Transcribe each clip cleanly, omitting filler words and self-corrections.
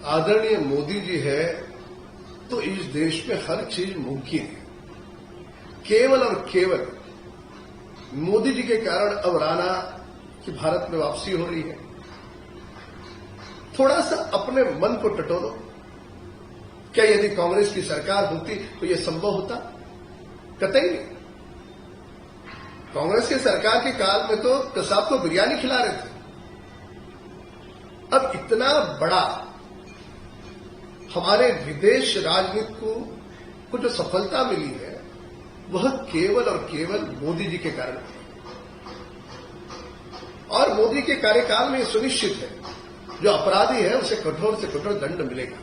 आदरणीय मोदी जी है तो इस देश में हर चीज मुमकिन है। केवल और केवल मोदी जी के कारण अब राणा की भारत में वापसी हो रही है। थोड़ा सा अपने मन को टटोलो। क्या यदि कांग्रेस की सरकार होती तो यह संभव होता? कतई नहीं। कांग्रेस की सरकार के काल में तो कसाब को बिरयानी खिला रहे थे। अब इतना बड़ा हमारे विदेश राजनीति को जो सफलता मिली है वह केवल और केवल मोदी जी के कारण है। और मोदी के कार्यकाल में यह सुनिश्चित है जो अपराधी है उसे कठोर से कठोर दंड मिलेगा।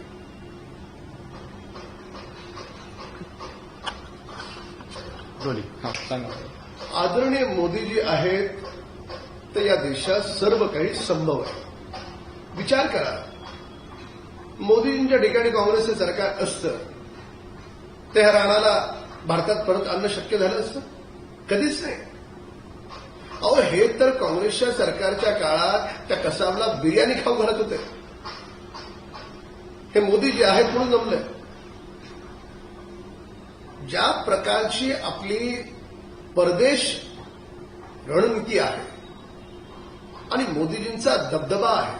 आदरणीय मोदी जी आहेत तर या देशात सर्व काही संभव आहे। विचार करा, मोदींच्या ठिकाणी काँग्रेसचे सरकार असतं त्या राणाला भारतात परत आणणं शक्य झालं असतं? कधीच नाही। अहो, हे तर काँग्रेसच्या सरकारच्या काळात त्या कसाबला बिर्याणी खाऊ घालत होते। हे मोदी जे आहेत म्हणून जमलंय। ज्या प्रकारची आपली परदेश रणनीती आहे आणि मोदीजींचा दबदबा आहे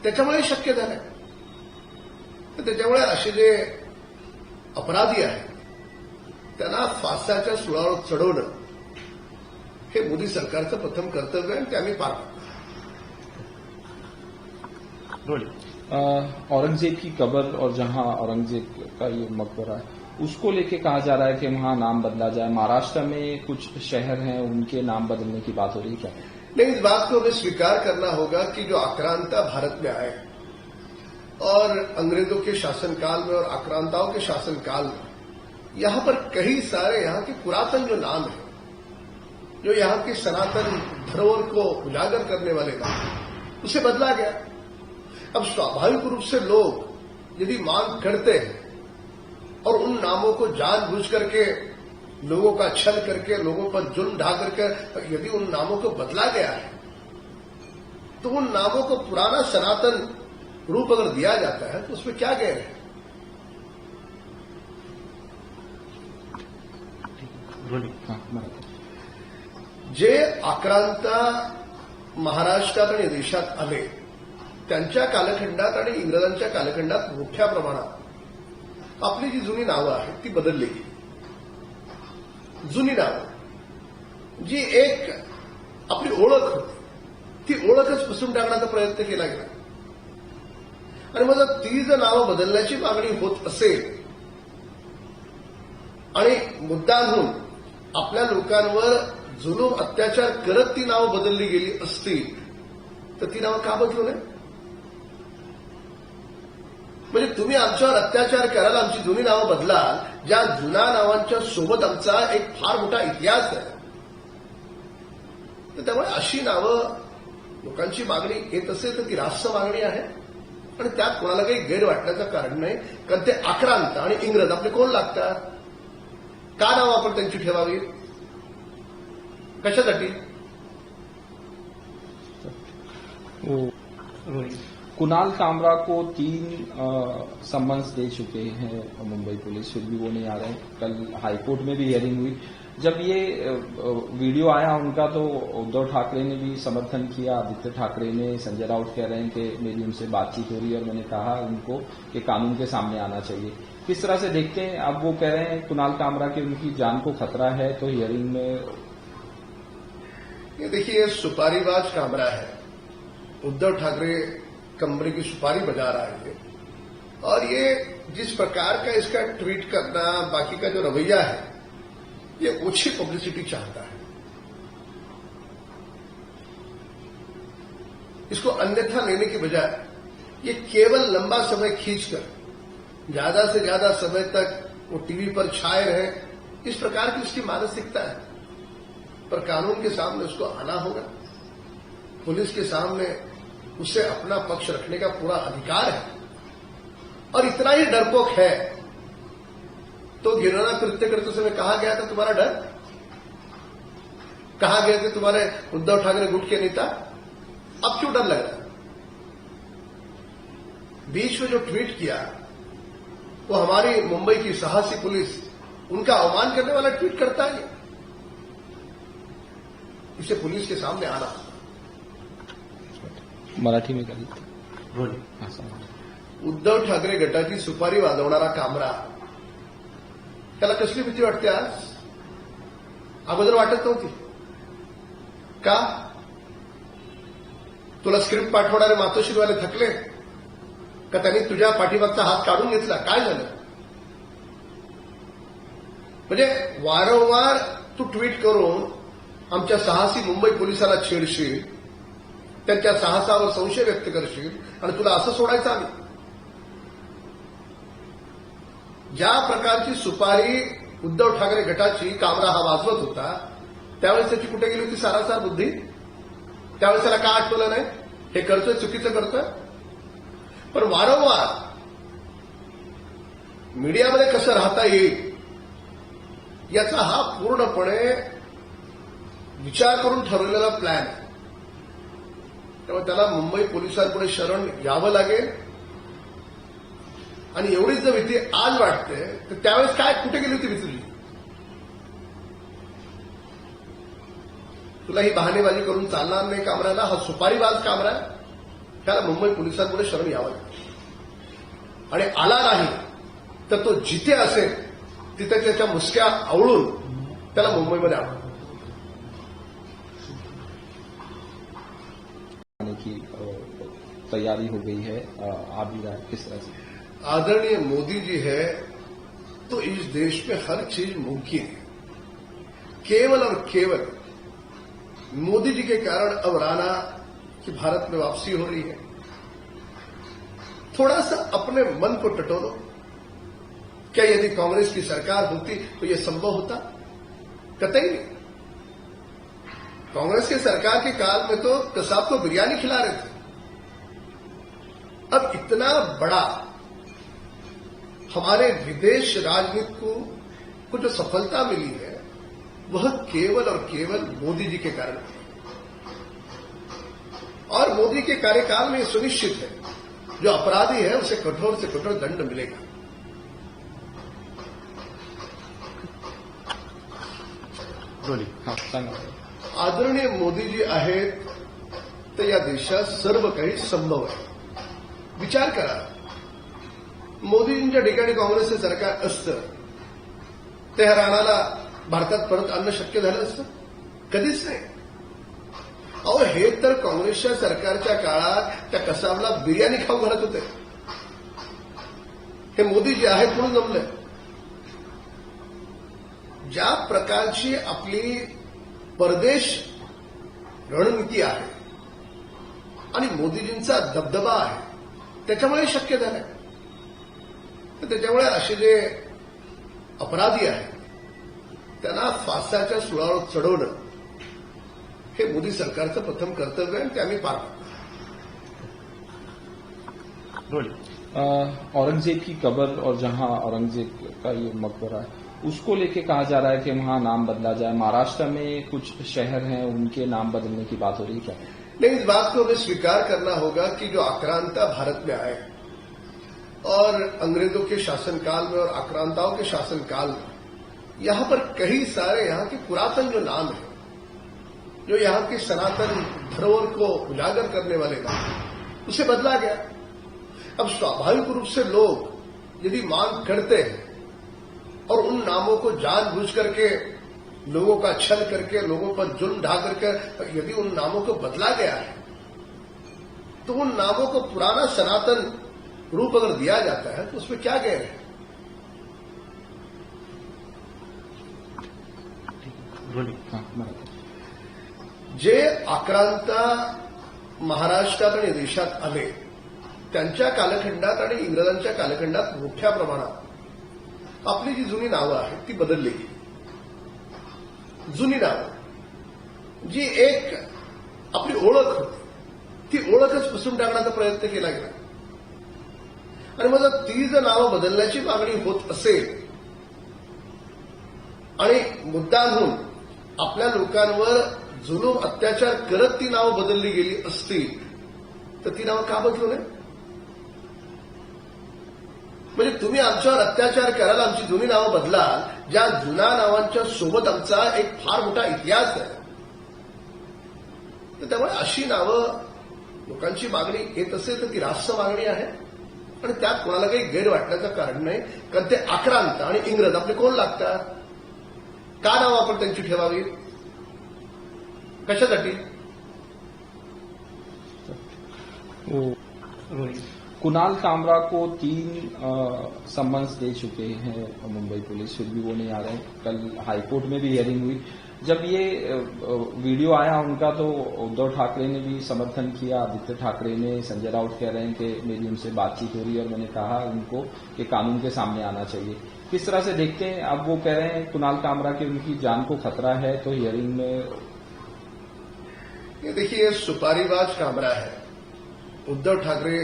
त्याच्यामुळे शक्य झालंय। तर त्याच्यामुळे असे जे अपराधी आहेत त्यांना फासाच्या सुळावर चढवणं हे मोदी सरकारचं प्रथम कर्तव्य आहे आणि ते आम्ही पार पाडतो। औरंगजेब की कब्र और जहां औरंगजेब का ये मकबरा है उसको लेके कहा जा रहा है कि वहां नाम बदला जाए। महाराष्ट्र में कुछ शहर हैं उनके नाम बदलने की बात हो रही है क्या? नहीं, इस बात को हमें स्वीकार करना होगा कि जो आक्रांता भारत में आए और अंग्रेजों के शासनकाल में और आक्रांताओं के शासनकाल में यहां पर कई सारे यहां के पुरातन जो नाम है, जो यहां के सनातन धरोहर को उजागर करने वाले नाम, उसे बदला गया। अब स्वाभाविक रूप से लोग यदि मांग करते हैं और उन नामों को जानबूझ करके लोगों का छल करके लोगों पर जुल्म ढा करके यदि उन नामों को बदला गया है तो उन नामों को पुराना सनातन रूप अगर दिया जाता है तो उसमें क्या गैर है? जे आक्रांता महाराष्ट्रात आणि देशात आले त्यांच्या कालखंडात आणि इंग्रजांच्या कालखंडात मोठ्या प्रमाणात आपली जी जुनी नावं आहेत ती बदलली गेली। जुनी नावं जी एक आपली ओळख होती ती ओळखच पुसून टाकण्याचा प्रयत्न केला गेला। आणि मग ती जर नावं बदलण्याची मागणी होत असेल आणि मुद्दामहून आपल्या लोकांवर जुलूम अत्याचार करत ती नावं बदलली गेली असतील तर ती नावं का बदलू नये? म्हणजे तुम्ही आमच्यावर अत्याचार कराल, आमची जुनी नावं बदलाल, ज्या जुन्या नावांच्या सोबत आमचा एक फार मोठा इतिहास आहे। तर त्यामुळे अशी नावं लोकांची मागणी येत असेल तर ती रास्त मागणी आहे आणि त्यात कोणाला काही गैर वाटण्याचं कारण नाही। कारण ते आक्रांत आणि इंग्रज आपले कोण लागतात? का नावं आपण त्यांची ठेवावी? कशासाठी? कुणाल कामरा को 3 समन्स दे चुके हैं मुंबई पुलिस, फिर भी वो नहीं आ रहे हैं। कल हाईकोर्ट में भी हियरिंग हुई। जब ये वीडियो आया उनका तो उद्धव ठाकरे ने भी समर्थन किया। आदित्य ठाकरे ने, संजय राउत कह रहे हैं कि मेरी उनसे बातचीत हो रही है और मैंने कहा उनको कि कानून के सामने आना चाहिए। किस तरह से देखते हैं? अब वो कह रहे हैं कुणाल कामरा की उनकी जान को खतरा है तो हियरिंग में। ये देखिए, सुपारीबाज कामरा है। उद्धव ठाकरे कमरे की सुपारी बजा रहा है और ये जिस प्रकार का इसका ट्वीट करना, बाकी का जो रवैया है, ये ओछी पब्लिसिटी चाहता है। इसको अन्यथा लेने की बजाय ये केवल लंबा समय खींचकर ज्यादा से ज्यादा समय तक वो टीवी पर छाए रहे, इस प्रकार की उसकी मानसिकता है। पर कानून के सामने उसको आना होगा। पुलिस के सामने उसे अपना पक्ष रखने का पूरा अधिकार है और इतना ही डरपोक है तो घिनौना कृत्य करते समय कहा गया था तुम्हारा डर? कहा गया कि तुम्हारे उद्धव ठाकरे गुट के नेता? अब क्यों डर लग रहा है? बीच में जो ट्वीट किया वो हमारी मुंबई की साहसी पुलिस उनका अवमान करने वाला ट्वीट करता है। इसे पुलिस के सामने आना। मराठी में करी उद्धव ठाकरे गटाची सुपारी वाजवणारा कामरा, त्याला कसली भीती वाटते आज? अगोदर वाटत नव्हती का? तुला स्क्रिप्ट पाठवणारे मातोश्रीवाले थकले का? त्यांनी तुझ्या पाठीमागचा हात काढून घेतला? काय झालं? म्हणजे वारंवार तू ट्विट करून आमच्या साहसी मुंबई पोलिसाला छेडशील, त्यांच्या साहसावर संशय व्यक्त करशील आणि तुला असं सोडायचं आम्ही? ज्या प्रकारची सुपारी उद्धव ठाकरे गटाची कामरा हा वाजवत होता त्यावेळेस त्याची कुठे गेली होती सारासार बुद्धी? त्यावेळेस त्याला का आठवलं नाही? हे करतोय, चुकीचं करतोय. पण वारंवार मीडियामध्ये कसं राहता येईल याचा हा पूर्णपणे विचार करून ठरवलेला प्लॅन आहे. त्यामुळे त्याला मुंबई पोलिसांपुढे शरण यावं लागेल. आणि एवढीच जर भीती आज वाटते तर त्यावेळेस काय कुठे गेली होती भीती तुझी? तुला ही बहाणेबाजी करून चालणार नाही. कामराला हा सुपारीबाज कामरा, त्याला मुंबई पोलिसांपुढे शरण यावं लागेल. आणि आला नाही तर तो जिथे असेल तिथे त्याच्या मुसक्या आवळून त्याला मुंबईमध्ये आणावं. की तैयारी हो गई है, आ भी रहा है, किस तरह से? आदरणीय मोदी जी है तो इस देश में हर चीज मुमकिन है. केवल और केवल मोदी जी के कारण अब राणा की भारत में वापसी हो रही है. थोड़ा सा अपने मन को टटोलो. क्या यदि कांग्रेस की सरकार होती तो यह संभव होता? कतई नहीं. कांग्रेस के सरकार के काल में तो कसाब को बिरयानी खिला रहे थे. अब इतना बड़ा हमारे विदेश राजनीति को जो सफलता मिली है वह केवल और केवल मोदी जी के कारण है. और मोदी के कार्यकाल में यह सुनिश्चित है जो अपराधी है उसे कठोर से कठोर दंड मिलेगा. आदरणीय मोदी जी आहेत तर या देशात सर्व काही संभव आहे. विचार करा, मोदींच्या ठिकाणी काँग्रेसचं सरकार असतं त्या राणाला भारतात परत आणणं शक्य झालं असतं? कधीच नाही. अहो, हे तर काँग्रेसच्या सरकारच्या काळात त्या कसाबला बिर्याणी खाऊ घालत होते. हे मोदी जे आहेत म्हणून जमलंय. ज्या प्रकारची आपली परदेश रणनीती आहे आणि मोदीजींचा दबदबा आहे त्याच्यामुळे शक्य झालंय. तर त्याच्यामुळे असे जे अपराधी आहेत त्यांना फासाच्या सुळावर चढवणं हे मोदी सरकारचं प्रथम कर्तव्य आहे आणि ते आम्ही पार पाडतो. औरंगजेब की कब्र और जहां औरंगजेब का ये मकबरा है उसको लेके कहा जा रहा है कि वहां नाम बदला जाए. महाराष्ट्र में कुछ शहर हैं उनके नाम बदलने की बात हो रही है क्या? नहीं, इस बात को हमें स्वीकार करना होगा कि जो आक्रांता भारत में आए और अंग्रेजों के शासनकाल में और आक्रांताओं के शासनकाल में यहां पर कई सारे यहां के पुरातन जो नाम है, जो यहां के सनातन धरोहर को उजागर करने वाले नाम, उसे बदला गया. अब स्वाभाविक रूप से लोग यदि मांग करते हैं और उन नामों को जानबूझ करके लोगों का छल करके लोगों पर जुल्म ढा करके यदि उन नामों को बदला गया है तो उन नामों को पुराना सनातन रूप अगर दिया जाता है तो उसमें क्या गए है? जे आक्रांता महाराष्ट्रात आणि देशात आले त्यांच्या कालखंडात आणि इंग्रजांच्या कालखंडात मोठ्या प्रमाणात आपली जी जुनी नावं आहेत ती बदलली गेली. जुनी नावं जी एक आपली ओळख होती ती ओळखच पुसून टाकण्याचा प्रयत्न केला गेला. आणि मग जर ती जर नावं बदलण्याची मागणी होत असेल आणि मुद्दामहून आपल्या लोकांवर जुलूम अत्याचार करत ती नावं बदलली गेली असतील तर ती नावं का बदलू नये? म्हणजे तुम्ही आमच्यावर अत्याचार कराल, आमची जुनी नावं बदलाल, ज्या जुन्या नावांच्या सोबत आमचा एक फार मोठा इतिहास आहे. तर त्यामुळे अशी नावं लोकांची मागणी येत असेल तर ती रास्त मागणी आहे आणि त्यात कोणाला काही गैर वाटण्याचं कारण नाही. कारण ते आक्रांत आणि इंग्रज आपले कोण लागतात? का नाव आपण त्यांची ठेवावी? कशासाठी? कुणाल कामरा को 3 समन्स दे चुके हैं मुंबई पुलिस, फिर भी वो नहीं आ रहे हैं. कल हाईकोर्ट में भी हियरिंग हुई. जब ये वीडियो आया उनका तो उद्धव ठाकरे ने भी समर्थन किया. आदित्य ठाकरे ने, संजय राउत कह रहे हैं कि मेरी उनसे बातचीत हो रही है और मैंने कहा उनको कि कानून के सामने आना चाहिए. किस तरह से देखते हैं? अब वो कह रहे हैं कुणाल कामरा की उनकी जान को खतरा है, तो हियरिंग में ये देखिए सुपारीबाज कामरा है. उद्धव ठाकरे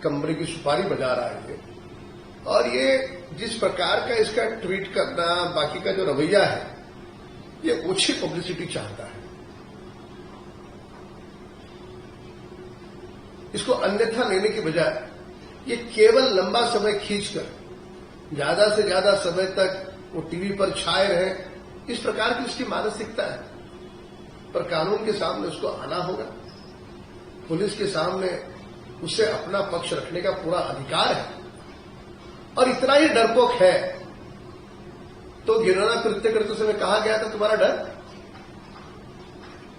कमरे की सुपारी बजा रहा है और ये जिस प्रकार का इसका ट्वीट करना, बाकी का जो रवैया है, ये ओछी पब्लिसिटी चाहता है. इसको अन्यथा लेने की बजाय ये केवल लंबा समय खींचकर ज्यादा से ज्यादा समय तक वो टीवी पर छाए रहे, इस प्रकार की उसकी मानसिकता है. पर कानून के सामने उसको आना होगा. पुलिस के सामने उसे अपना पक्ष रखने का पूरा अधिकार है और इतना ही डरपोक है तो घिनौना कृत्य करते समय कहा गया था तुम्हारा डर,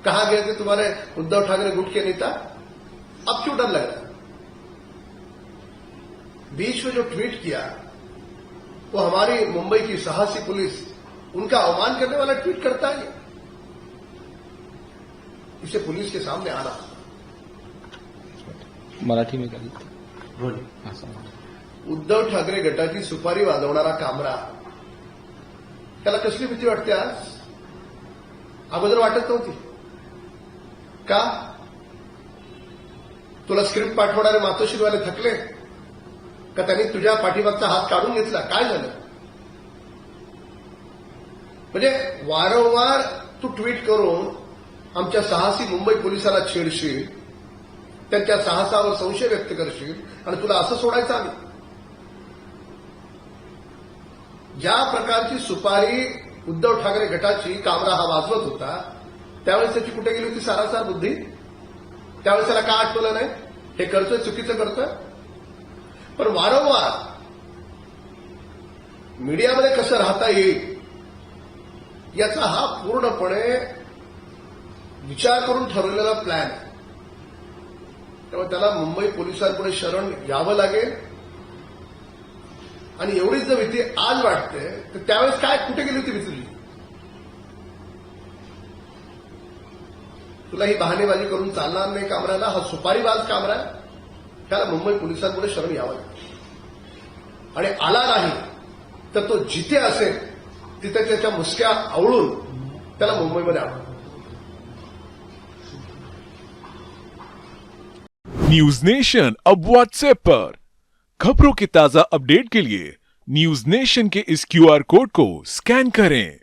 कहा गया कि तुम्हारे उद्धव ठाकरे गुट के नेता, अब क्यों डर लग रहा? बीच में जो ट्वीट किया वो हमारी मुंबई की साहसी पुलिस, उनका अवमान करने वाला ट्वीट करता है. इसे पुलिस के सामने आना. मराठी में बोलिए. उद्धव ठाकरे गटाची सुपारी वाजवणारा कामरा, त्याला कसली भीती वाटते आज? अगोदर वाटत नव्हती का? तुला स्क्रिप्ट पाठवणारे मातोश्रीवाले थकले का? त्यांनी तुझ्या पाठीमागचा हात काढून घेतला? काय झालं? म्हणजे वारंवार तू ट्वीट करून आमच्या साहसी मुंबई पोलिसाला छेडशील, त्यांच्या साहसावर संशय व्यक्त करशील आणि तुला असं सोडायचं आम्ही? ज्या प्रकारची सुपारी उद्धव ठाकरे गटाची कामरा हा वाजवत होता त्यावेळेस त्याची कुठे गेली होती सारासार बुद्धी? त्यावेळेस त्याला का आठवलं नाही? हे करतोय, चुकीचं करतोय. पण वारंवार मीडियामध्ये कसं राहता येईल याचा हा पूर्णपणे विचार करून ठरवलेला प्लॅन आहे. त्यामुळे त्याला मुंबई पोलिसांपुढे शरण यावं लागेल. आणि एवढीच जर भीती आज वाटते तर त्यावेळेस काय, कुठे गेली होती भीती? तुला ही बहाणेबाजी करून चालणार नाही. कामराला हा सुपारीबाज कामरा, त्याला मुंबई पोलिसांपुढे शरण यावं लागेल. आणि आला नाही तर तो जिथे असेल तिथे त्याच्या मुसक्या आवळून त्याला मुंबईमध्ये आणू. न्यूज नेशन अब व्हाट्सएप पर खबरों के ताजा अपडेट के लिए न्यूज नेशन के इस QR कोड को स्कैन करें.